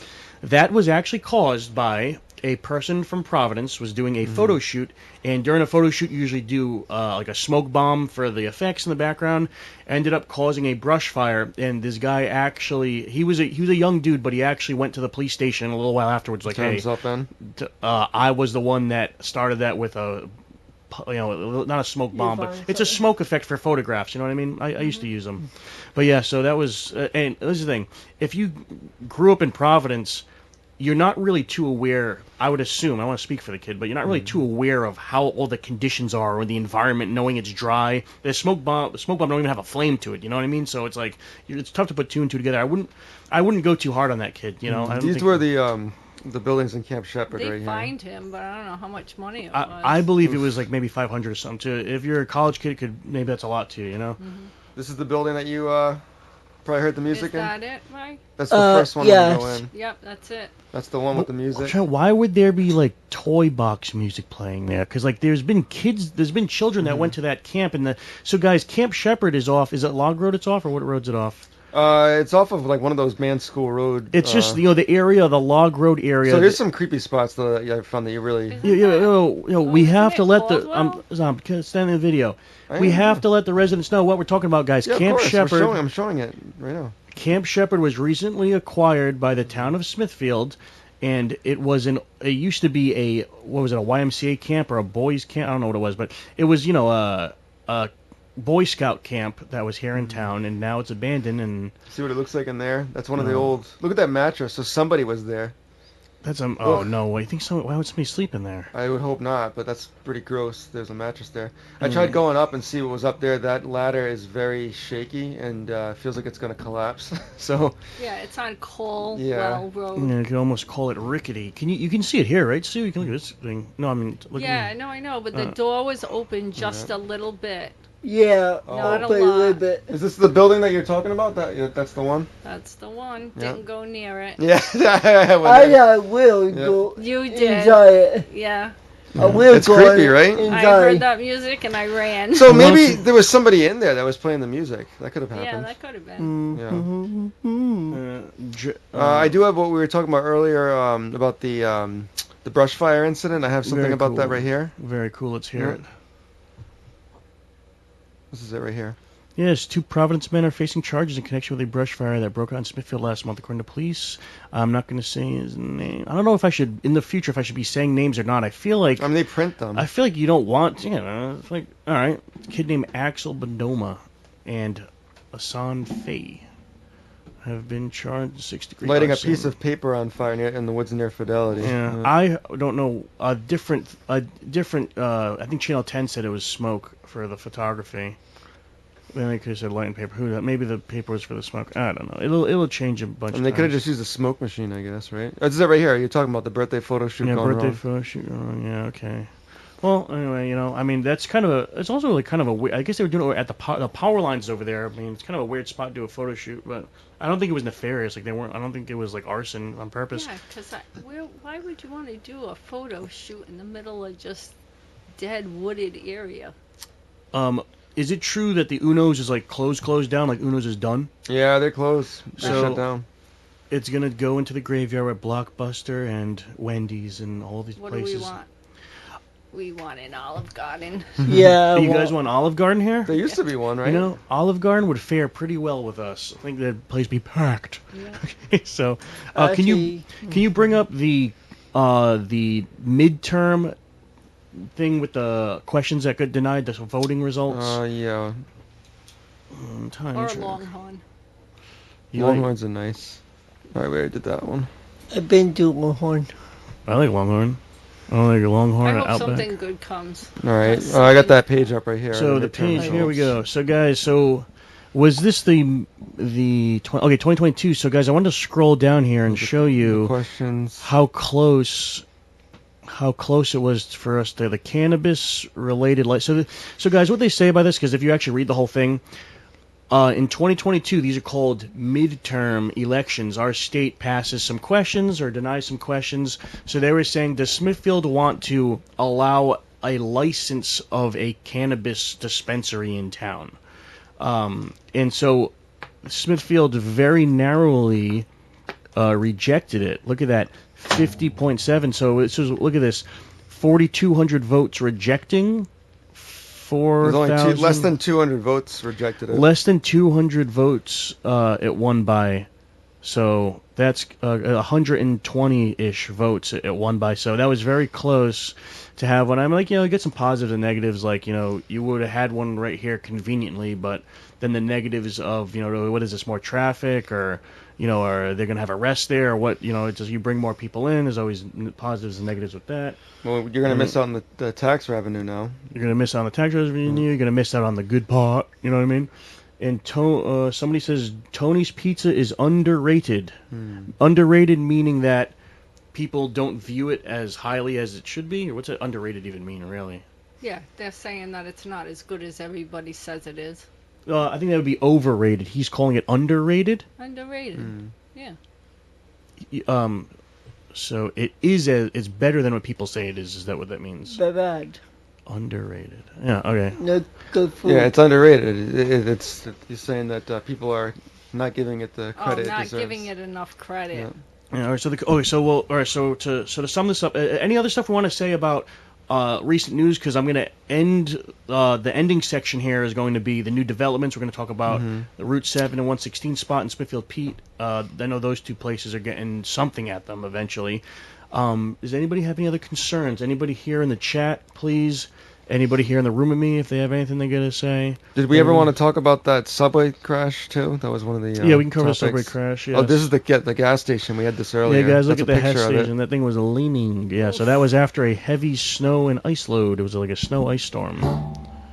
That was actually caused by a person from Providence was doing a photo shoot, and during a photo shoot you usually do like a smoke bomb for the effects in the background. Ended up causing a brush fire, and this guy actually he was a young dude, but he actually went to the police station a little while afterwards like, hey, I was the one that started that with a not a smoke bomb, but it's a smoke effect for photographs. You know what I mean? I used to use them. But yeah, so that was, and this is the thing. If you grew up in Providence, you're not really too aware, I would assume, I want to speak for the kid, but you're not really too aware of how all the conditions are or the environment, knowing it's dry. The smoke bomb don't even have a flame to it, you know what I mean? So it's like, it's tough to put 2 and 2 together. I wouldn't go too hard on that kid, you know?
These were the buildings in Camp Shepard right here.
They fined him, but I don't know how much money it
was. I believe it was like maybe $500 or something too. If you're a college kid, maybe that's a lot too, you know?
This is the building that you probably heard the music in?
Is that it, Mike?
That's the first one to go in.
Yep, that's it.
That's the one with the music.
Why would there be like toy box music playing there? Because like there's been children that went to that camp, so guys, Camp Shepard is off. Is it Log Road? It's off, or what road's it off?
It's off of like one of those man school road.
It's just the area, the log road area.
So here's some creepy spots though that I found that you really.
We have to
isn't
let
it
the Zom, stand in the video.
I
We
am.
have to let the residents know what we're talking about, guys.
Yeah, of
Camp
course.
Shepard.
I'm showing it right now.
Camp Shepard was recently acquired by the town of Smithfield, and it used to be a YMCA camp or a boys camp? I don't know what it was, but it was a Boy Scout camp that was here in town, and now it's abandoned. And
See what it looks like in there? That's one of the old. Look at that mattress. So somebody was there.
that's oh no way! Why would somebody sleep in there?
I would hope not, but that's pretty gross. There's a mattress there. I tried going up and see what was up there. That ladder is very shaky and feels like it's gonna collapse. So
Yeah, it's on Colwell
Yeah.
Road.
You can almost call it rickety. You can see it here, right, Sue? You can look at this thing. No, I mean look.
Yeah, no, I know, but the door was open just a little bit.
Yeah,
Not a
open a
lot.
little bit.
is this the building that you're talking about? That's the one.
That's the one.
Yeah.
Didn't go near it.
Yeah.
I will go
You did.
inside it.
Yeah.
I will
It's
go
creepy, right?
I heard
inside.
that music and I ran.
So
Well,
maybe
it's-
there was somebody in there that was playing the music. That could have
yeah,
happened.
that could have been.
Yeah. I do have what we were talking about earlier about the brush fire incident. I have something
Very
about that
cool.
right here.
Very cool. Let's hear
Yeah.
it.
This is it right here.
Yes, 2 Providence men are facing charges in connection with a brush fire that broke out in Smithfield last month, according to police. I'm not going to say his name. I don't know if I should, in the future, if I should be saying names or not. I feel like
I mean, they print them.
you don't want, it's like, all right, a kid named Axel Bonoma and Asan Faye have been charged in 6-degree
Lighting a
arson.
piece of paper on fire in the woods near Fidelity.
Yeah, I don't know. A different. I think Channel 10 said it was smoke for the photography. Then they could have said light and paper. Who that? Maybe the paper was for the smoke. I don't know. It'll change a bunch.
And they
of
could have
times.
just used a smoke machine, I guess, right? Oh, this is it right here. You're talking about the birthday photo shoot gone
birthday
wrong.
photo shoot. Yeah, okay. Well, anyway, I mean, that's kind of a. It's also like kind of a weird. I guess they were doing it at the power lines over there. I mean, it's kind of a weird spot to do a photo shoot, but I don't think it was nefarious. Like they weren't. I don't think it was like arson on purpose.
Yeah, because why would you want to do a photo shoot in the middle of just dead wooded area?
Is it true that the Uno's is like closed down? Like Uno's is done?
Yeah, they're closed. They're
So-
shut down.
It's gonna go into the graveyard with Blockbuster and Wendy's and all these
What
places.
do we want? We want an Olive Garden.
Yeah.
Do you guys want Olive Garden here?
There used to be one, right?
You know, Olive Garden would fare pretty well with us. I think that place be packed.
Yeah.
Okay, so can you bring up the midterm thing with the questions that got denied, the voting results?
Yeah.
Time
Or
check.
Longhorn.
You like-
Longhorns are nice. All right, we already did that one.
I've been to Longhorn.
I like Longhorn. I like a Longhorn
I
and
hope
Outback.
something good comes.
All right.
That's
I got
something-
that page up right here.
So the page, here we go. So guys, was this the 2022? So guys, I wanted to scroll down here and show you
Questions.
how close it was for us to the cannabis related life. So guys, what they say about this, because if you actually read the whole thing, in 2022, these are called midterm elections. Our state passes some questions or denies some questions. So they were saying, does Smithfield want to allow a license of a cannabis dispensary in town? And so Smithfield very narrowly rejected it. Look at that, 50.7. So it says, look at this, 4,200 votes rejecting.
There's only
4,000
less than 200 votes rejected it.
Less than 200 votes it won by. So that's 120-ish votes it won by. So that was very close to have one. I'm like, get some positives and negatives. Like, you would have had one right here conveniently, but then the negatives of, what is this, more traffic, or, are they going to have arrests there, or what, it's just you bring more people in. There's always positives and negatives with that.
Well, you're going to miss out on the tax revenue now.
You're going to miss out on the tax revenue. You're going to miss out on the good part. You know what I mean? And somebody says Tony's Pizza is underrated. Underrated meaning that people don't view it as highly as it should be? Or what's that underrated even mean, really?
Yeah, they're saying that it's not as good as everybody says it is.
I think that would be overrated. He's calling it underrated.
Underrated. Yeah.
So it is. It's better than what people say it is. Is that what that means?
Bad.
Underrated. Yeah. Okay.
Not good food.
Yeah, it's underrated. It's you're saying that people are not giving it the credit it
not
deserves.
giving it enough credit.
Yeah.
Yeah, all right, so to sum this up, any other stuff we want to say about recent news? Because I'm going to end the ending section here is going to be the new developments. We're going to talk about the Route 7 and 116 spot in Smithfield. Pete, I know those two places are getting something at them eventually. Does anybody have any other concerns? Anybody here in the chat, please? Anybody here in the room with me, if they have anything they got to say?
Did we ever want to talk about that subway crash too? That was one of the
yeah, we can cover
topics.
the subway crash. Yes.
Oh, this is the gas station. We had this earlier.
Yeah, guys, look
That's
at
a
the head
picture of it.
station. That thing was leaning. Yeah, so that was after a heavy snow and ice load. It was like a snow ice storm.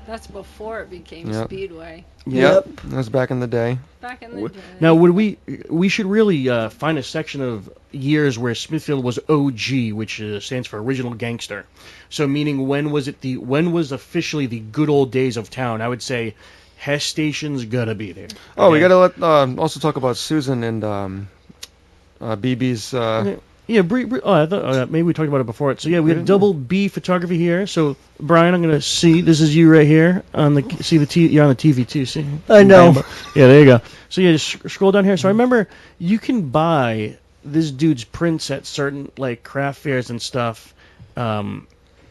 That's before it became
Yep.
Speedway.
Yep, that was back in the day.
Back in the day.
Now, we should really find a section of years where Smithfield was OG, which stands for Original Gangster. So, meaning when was officially the good old days of town? I would say Hess Station's gotta be there.
Oh, we
Okay?
gotta let also talk about Susan and BB's.
Yeah, I thought maybe we talked about it before. So yeah, we have double B photography here. So Brian, I'm gonna see. This is you right here on the you're on the TV too. See?
I know.
Yeah, there you go. So yeah, just scroll down here. So I remember you can buy this dude's prints at certain like craft fairs and stuff.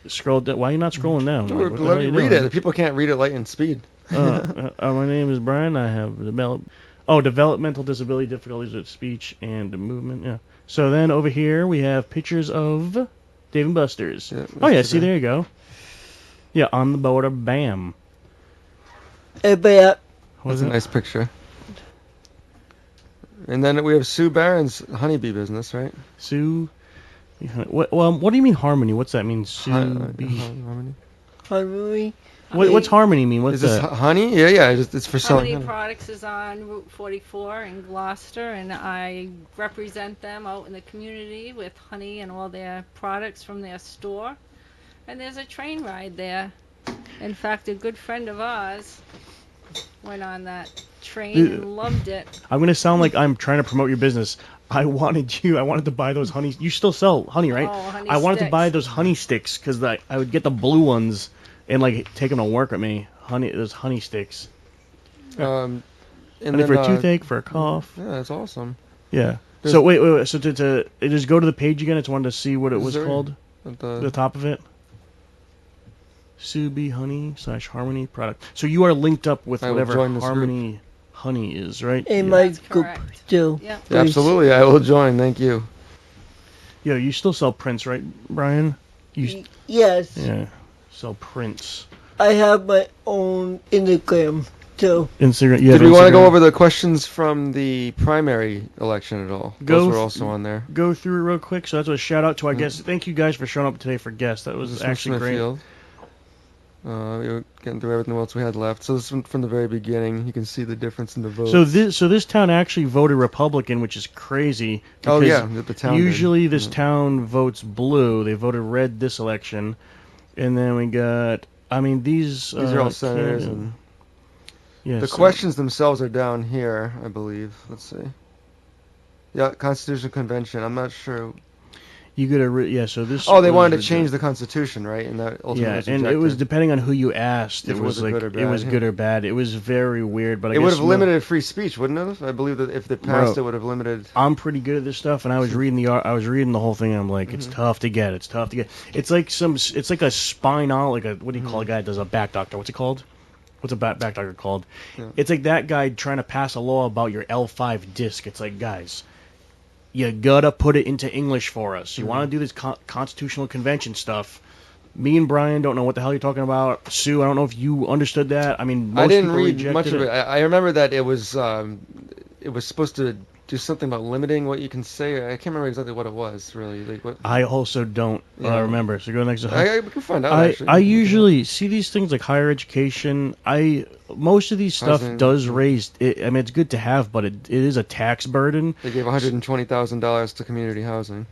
Scroll down. Why are you not scrolling down? Like, what the hell
Let
are
me
you
read
doing?
it. People can't read it light and speed.
My name is Brian. I have developmental disability difficulties with speech and movement. Yeah. So then over here we have pictures of Dave and Buster's.
Yeah,
Oh yeah,
that's
see
okay.
there you go. Yeah, on the border, bam.
Hey, but
What is
That's a
it?
nice picture. And then we have Sue Barron's honeybee business, right?
Sue. What do you mean harmony? What's that mean? Sue.
Harmony.
Henry,
What's harmony mean? What's
Is this
that?
honey? Yeah. It's for selling
Harmony
honey.
Products is on Route 44 in Gloucester, and I represent them out in the community with honey and all their products from their store. And there's a train ride there. In fact, a good friend of ours went on that train and loved it.
I'm gonna sound like I'm trying to promote your business. I wanted to buy those honey. You still sell honey, right?
Oh, honey
I wanted to
sticks.
buy those honey sticks because I would get the blue ones and like take them to work with me. Those honey sticks.
And
Honey
then,
for a toothache, for a cough.
Yeah, that's awesome.
Yeah.
There's-
So wait. So to just go to the page again. It's one to see what it
Is
was
there-
called.
At
The top of it. Sue B Honey / Harmony product. So you are linked up with
I will
whatever
join this
Harmony Honey is, right?
in
yeah.
my
That's
group
correct.
too.
Yeah.
please.
Absolutely, I will join. Thank you.
Yo, you still sell prints, right, Brian? You
Yes,
yeah, sell prints.
I have my own Instagram too.
Instagram. Yeah.
Did we want to go over the questions from the primary election at all? Those were also on there.
Go through it real quick. So that's a shout out to our guests. Thank you guys for showing up today for guests. That
This
was
is from
actually great.
Smithfield. We were getting through everything else we had left. So this is from the very beginning. You can see the difference in the votes.
So this town actually voted Republican, which is crazy.
Oh
because
yeah, the town. did.
Usually this
Yeah.
town votes blue. They voted red this election, and then we got. I mean these.
These are all senators and
yeah,
the
so-
questions themselves are down here, I believe. Let's see. Yeah, Constitutional Convention. I'm not sure.
You gotta yeah. So this.
Oh, they
was
wanted to
the-
change the Constitution, right? And that ultimately
Yeah,
was
and it was
rejected.
depending on who you asked.
If
It
it
was
was
like
good or
it was
bad,
good
yeah.
or bad. It was very weird, but I
It
guess
would have limited free speech, wouldn't it? I believe that if they passed,
Bro.
it would have limited.
I'm pretty good at this stuff, and I was reading the whole thing. And I'm like,
Mm-hmm.
it's tough to get. It's tough to get. It's like a spinal, like a what do you call a guy that does a back doctor? What's it called? What's a back doctor called?
Yeah.
It's like that guy trying to pass a law about your L5 disc. It's like, guys, you gotta put it into English for us. You want to do this constitutional convention stuff. Me and Brian don't know what the hell you're talking about. Sue, I don't know if you understood that. I mean, most
I didn't
people
read
rejected
much of it. I remember that it was supposed to do something about limiting what you can say. I can't remember exactly what it was, really. Like what?
I also don't
Yeah.
remember. So go next.
We can find out.
I
Actually,
usually see these things like higher education. Most of these stuff
Housing.
does raise. I mean, it's good to have, but it is a tax burden.
They gave $120,000 to community housing.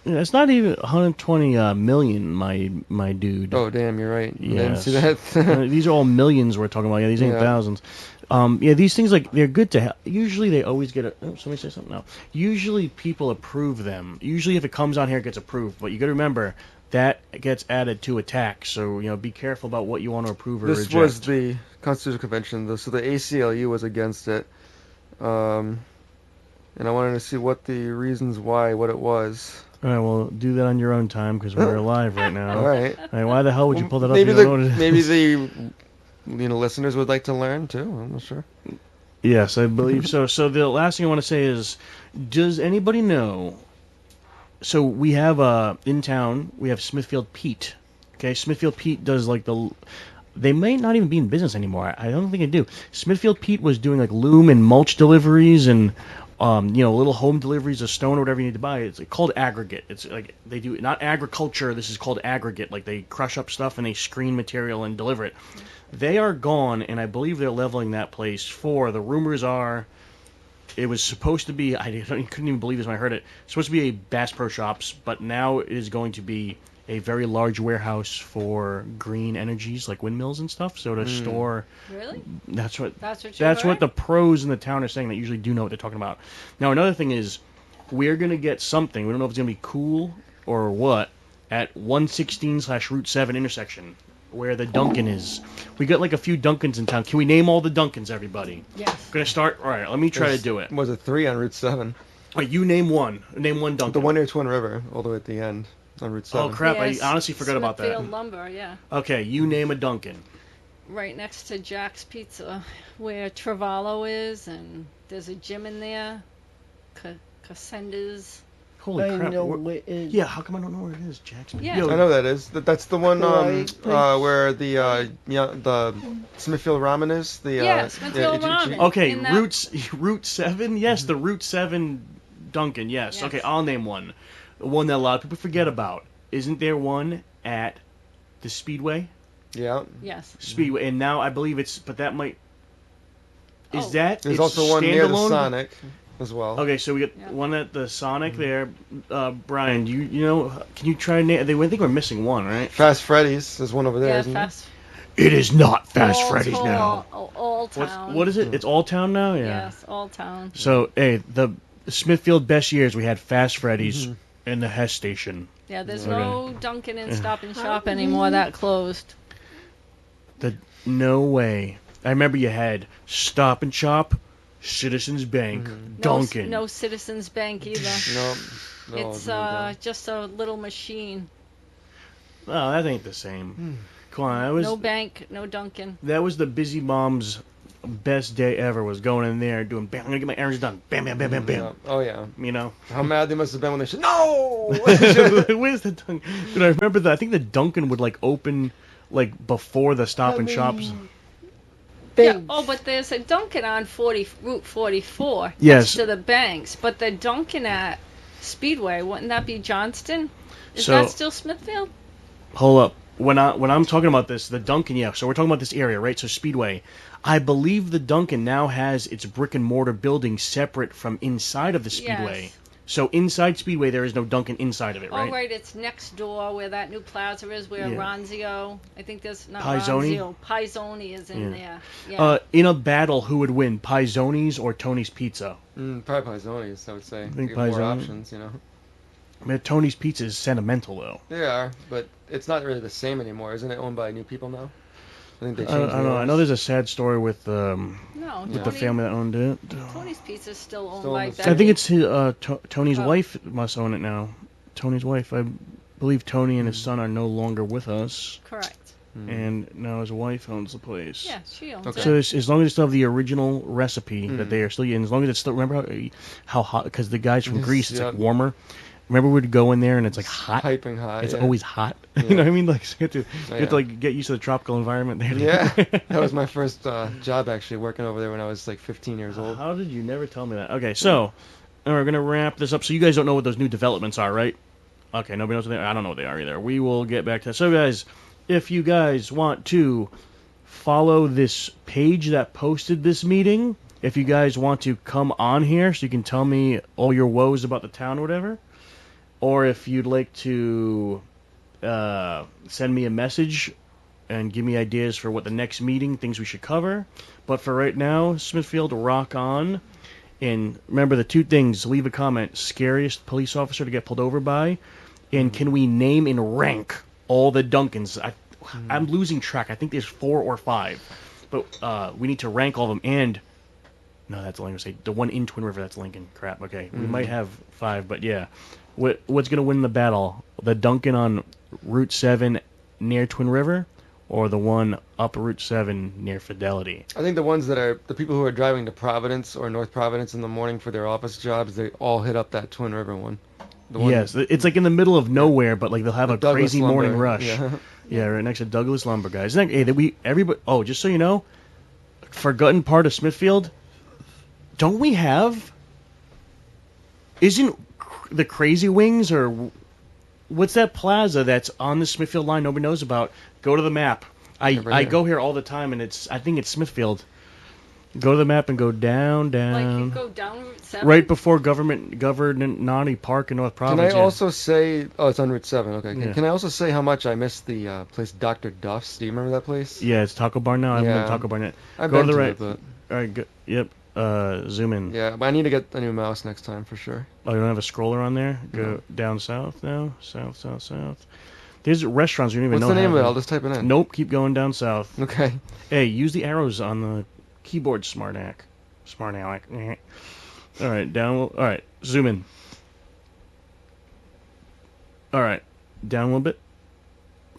Yeah, it's not even 120 million, my dude.
Oh, damn, you're right. I didn't see
Yes.
that.
These are all millions we're talking about. Yeah, these ain't
Yeah.
thousands. Yeah, these things like they're good to have. Usually they always get a. Oh, somebody say something now. Usually people approve them. Usually if it comes on here, it gets approved. But you got to remember that gets added to a tax. So be careful about what you want to approve or
This
reject.
was the Constitutional Convention, so the ACLU was against it. And I wanted to see what the reasons why, what it was.
All right, well, do that on your own time because we're live right now.
All right.
All right, why the hell would you pull that up?
Maybe
You don't know what it is?
maybe the listeners would like to learn too. I'm not sure.
Yes, I believe so. So the last thing I want to say is, does anybody know? So we have in town we have Smithfield Pete. Okay, Smithfield Pete does like They may not even be in business anymore. I don't think they do. Smithfield Pete was doing like loom and mulch deliveries and little home deliveries of stone or whatever you need to buy. It's called aggregate. It's like they do not agriculture. This is called aggregate. Like they crush up stuff and they screen material and deliver it. They are gone, and I believe they're leveling that place for. The rumors are, it was supposed to be. I couldn't even believe this when I heard it. It's supposed to be a Bass Pro Shops, but now it is going to be a very large warehouse for green energies like windmills and stuff. So to store.
Really?
That's what
That's
what the pros in the town are saying that usually do know what they're talking about. Now another thing is, we're gonna get something. We don't know if it's gonna be cool or what at 116/Route 7 intersection where the Dunkin' is. We got like a few Dunkins in town. Can we name all the Dunkins, everybody?
Yes.
Gonna start. All right. Let me try to do it.
Was it 3 on Route 7?
All right, you name one. Name one Dunkin'.
The one near Twin River, all the way at the end on Route 7.
Oh crap!
Yes,
I honestly forgot about that.
Smithfield Lumber, yeah.
Okay, you name a Dunkin'.
Right next to Jack's Pizza, where Travalo is, and there's a gym in there. Cassenda's.
Holy
I
crap!
know
Where-
it is.
Yeah, how come I don't know where it is, Jackson?
Yeah.
Yo,
I know that is. That's the one
Right.
where the Smithfield Ramen is.
Smithfield Ramen.
Okay,
In that-
Route 7? Yes, the Route 7 Dunkin', yes.
Yes.
Okay, I'll name one. One that a lot of people forget about. Isn't there one at the Speedway?
Yeah.
Yes.
Speedway, and now I believe but that might... Is
Oh.
that...
There's
it's
also one near the
standalone?
Sonic as well.
Okay, so we got
Yeah.
one at the Sonic there. Brian, you know, can you try and name... I think we're missing one, right?
Fast Freddy's. There's one over there,
Yeah,
isn't
fast.
It is not Fast
All
Freddy's now.
All town.
What is it? It's All Town now? Yeah.
Yes, all town.
So, hey, the Smithfield best years, we had Fast Freddy's and the Hess Station.
Yeah, there's
Okay.
no Dunkin' and Stop and Shop anymore. That closed.
No way. I remember you had Stop and Shop, Citizens Bank, Dunkin'.
No Citizens Bank either.
No,
It's
no.
just a little machine.
Oh, that ain't the same. Come on,
No bank, no Dunkin'.
that was the busy mom's best day ever. Was going in there doing bam. I'm gonna get my errands done. Bam, bam, bam, bam, bam.
Yeah. Oh yeah.
You know.
How mad they must have been when they said no.
Where's the Dunkin'? Dude, I remember that. I think the Dunkin' would like open like before the Stop and Shops.
Yeah.
Banks.
Oh, but there's a Dunkin' on Route 44
Yes.
next to the banks. But the Dunkin' at Speedway, wouldn't that be Johnston? Is
So-
that still Smithfield?
Hold up. When I'm talking about this, the Dunkin', yeah. So we're talking about this area, right? So Speedway. I believe the Dunkin' now has its brick and mortar building separate from inside of the Speedway.
Yes.
So inside Speedway, there is no Dunkin' inside of it, right?
Oh, right, it's next door where that new plaza is, where
Yeah.
Ronzio, I think there's not
Pizzoni?
Ronzio, Pizzoni is in
Yeah.
there. Yeah.
In a battle, who would win, Pizzoni's or Tony's Pizza?
Probably Pizzoni's, I would say.
think
Give more
Pizzoni.
options, you know.
I mean, Tony's Pizza is sentimental, though.
They are, but it's not really the same anymore. Isn't it owned by new people now? I think they
I
changed.
don't know. I know there's a sad story with
no,
the family that owned it.
Tony's Pizza's still owned
Still
by
owned the
Becky.
I think it's Tony's
Oh.
wife must own it now. Tony's wife. I believe Tony and his son are no longer with us,
Correct.
and now his wife owns the place.
Yeah, she owns
Okay.
it.
So as long as they still have the original recipe that they are still using, as long as it's still remember how hot because the guys from
Yes,
Greece, it's
yeah.
like warmer. Remember we'd go in there and it's like hot.
Piping hot.
It's
yeah.
always hot.
Yeah.
You know what I mean? Like so you have
yeah.
to like get used to the tropical environment there.
Yeah, that was my first job actually, working over there when I was like 15 years old.
How did you never tell me that? Okay, so we're gonna wrap this up. So you guys don't know what those new developments are, right? Okay, nobody knows what they are. I don't know what they are either. We will get back to that. So guys, if you guys want to follow this page that posted this meeting, if you guys want to come on here so you can tell me all your woes about the town or whatever, or if you'd like to send me a message and give me ideas for what the next meeting, things we should cover. But for right now, Smithfield, rock on. And remember the two things, leave a comment, scariest police officer to get pulled over by, and can we name and rank all the Dunkins? I'm losing track. I think there's 4 or 5. But we need to rank all of them. And No, that's Lincoln State. The one in Twin River, that's Lincoln. Crap. Okay, we might have 5, but yeah. What's gonna win the battle? The Dunkin' on Route 7 near Twin River, or the one up Route 7 near Fidelity?
I think the ones that are the people who are driving to Providence or North Providence in the morning for their office jobs, they all hit up that Twin River one. The one
Yes, it's like in the middle of nowhere, but like they'll have a
Douglas
crazy
Lumber,
morning rush.
Yeah.
Yeah, right next to Douglas Lumber, guys. Isn't that, hey, that we everybody? Oh, just so you know, forgotten part of Smithfield. Don't we have? Isn't the Crazy Wings or what's that plaza that's on the Smithfield line nobody knows about? Go to the map. I go here all the time, and I think it's Smithfield. Go to the map and go down.
Like you go down Route 7?
Right before Government Naughty Park in North
Can
Providence.
I also say? Oh, it's on Route 7. Okay.
Yeah.
Can I also say how much I miss the place Dr. Duff's? Do you remember that place?
Yeah, it's Taco Bar now. I haven't been
Yeah.
to Taco Bar yet.
I've
Go
been
to the
to
right.
it, but
All right. Yep. Zoom in.
yeah, but I need to get a new mouse next time for sure.
Oh, you don't have a scroller on there? Go down south now. South. There's restaurants you don't even
What's
know.
the name of it?
have
I'll just type it in.
Nope. Keep going down south.
Okay.
Hey, use the arrows on the keyboard, smart aleck. All right, down. All right, zoom in. All right, down a little bit.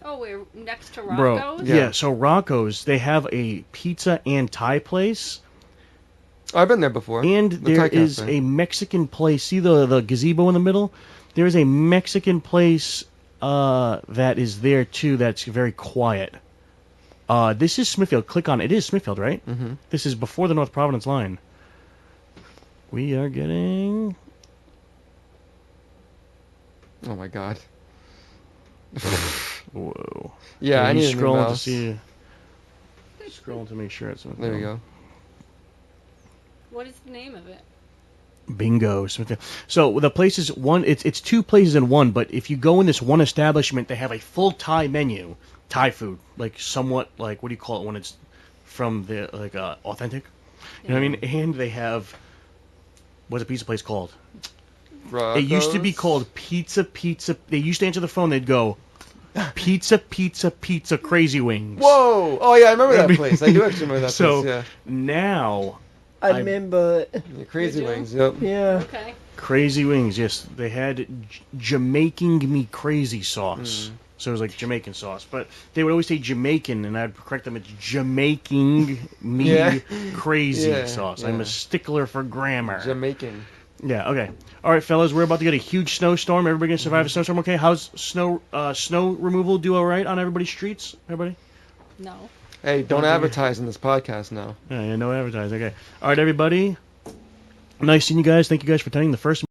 Oh, we're next to
Bro,
Rocco's?
yeah, so Rocco's, they have a pizza and Thai place,
Oh, I've been there before.
and
The
there
Thai
is
cafe.
a Mexican place. See the gazebo in the middle? There is a Mexican place that is there too. That's very quiet. This is Smithfield. Click on it. It is Smithfield, right?
Mm-hmm.
This is before the North Providence line. We are getting.
Oh my god.
Whoa.
Yeah, I
you
need a new
scrolling to
mouse.
see. Scrolling to make sure it's Smithfield.
There we go.
What is the name of it?
Bingo, Smithfield. So the place is one. It's 2 places in one. But if you go in this one establishment, they have a full Thai menu, Thai food, like somewhat like what do you call it when it's from the like authentic? You know what I mean? And they have what's a pizza place called? It used to be
Rocco's?
called Pizza. They used to answer the phone. They'd go, Pizza, Crazy Wings.
Whoa! Oh yeah, I remember that place. I do actually remember that
So
place.
now,
I remember.
Yeah, Crazy
Did you?
Wings. Yep.
Yeah.
Okay.
Crazy Wings, yes, they had Jamaican me crazy sauce. So it was like Jamaican sauce, but they would always say Jamaican, and I'd correct them. It's Jamaican me
Yeah.
crazy
Yeah,
sauce.
yeah.
I'm a stickler for grammar.
Jamaican.
Yeah. Okay. All right, fellas, we're about to get a huge snowstorm. Everybody gonna survive a snowstorm? Okay. How's snow removal? Do all right on everybody's streets? Everybody?
No.
Hey, don't
Okay.
advertise in this podcast now.
Yeah. No advertising. Okay. All right, everybody. Nice seeing you guys. Thank you guys for attending the first.